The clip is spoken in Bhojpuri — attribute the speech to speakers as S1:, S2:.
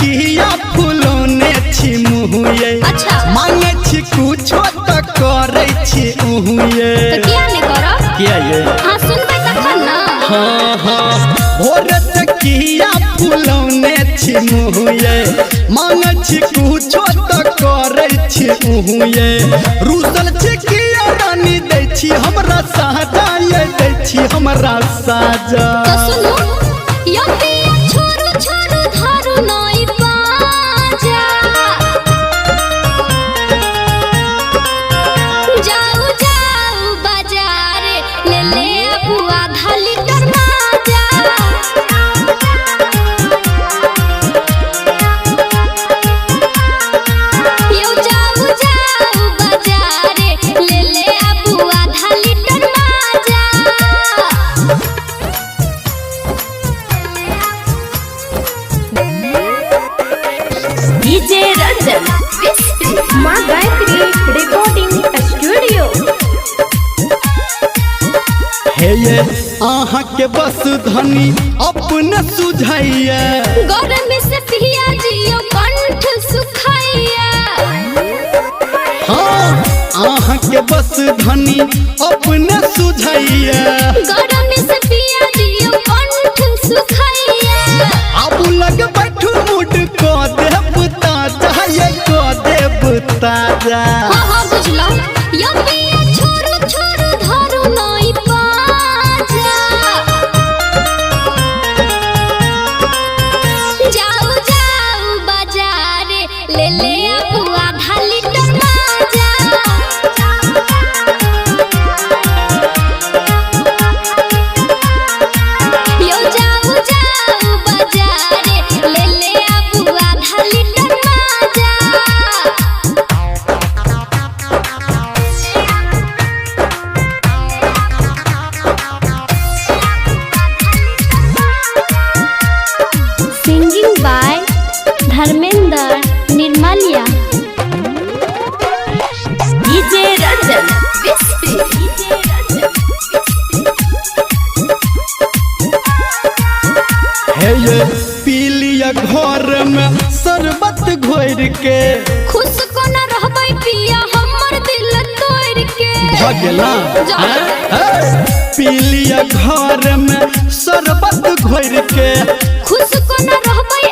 S1: किया फुलौने छी मुहुए मांगे छी कुछो त करे छी उहुए
S2: तो किया नहीं करो
S1: किया ये
S2: हां सुनबे तखन ना
S1: हां भोर से किया फुलौने छी मुहुए मांगे छी कुछो त करे छी उहुए रूसल छी किया रानी दै छी हमरा साजा ये दै छी हमरा साजा
S2: तो सुनो यो पिया छोरू छोरू धारू नई बाजा जाऊ जाऊ बाजार ले ले बुआ धाली टमाजा यो जाऊ जाऊ बाजार ले ले बुआ धाली टमाजा
S3: डीजे रंजन माँ गायत्री रिकॉर्डिंग स्टूडियो।
S1: हे ये आहा के बस धनी अपने सुझाइए
S2: गरम से पिया जियो कंठ सुखाइया
S1: हाँ आहा के बस धनी अपने सुझाइए
S2: गरम से पिया जियो कंठ सुखाइया
S1: अब लग बैठू मुड को देव ताजा ये को देव ताजा
S2: हाँ हाँ बुझलो यो पिया छोरू छोरू धारू नई पाजा जाऊ जाऊ बाजार ले ले बुआ धाली टमाजा यो जाऊ जाऊ बाजार ले ले बुआ धाली टमाजा singing by Dharmendra Nirmaliya
S3: DJ Ranjan
S1: हे ये पीलिया घर में शरबत घोर के
S2: खुश को न रहबै पिया हमर दिल तोड़ के
S1: भगला पीलिया घर में शरबत घोर के
S2: खुश को न रहबै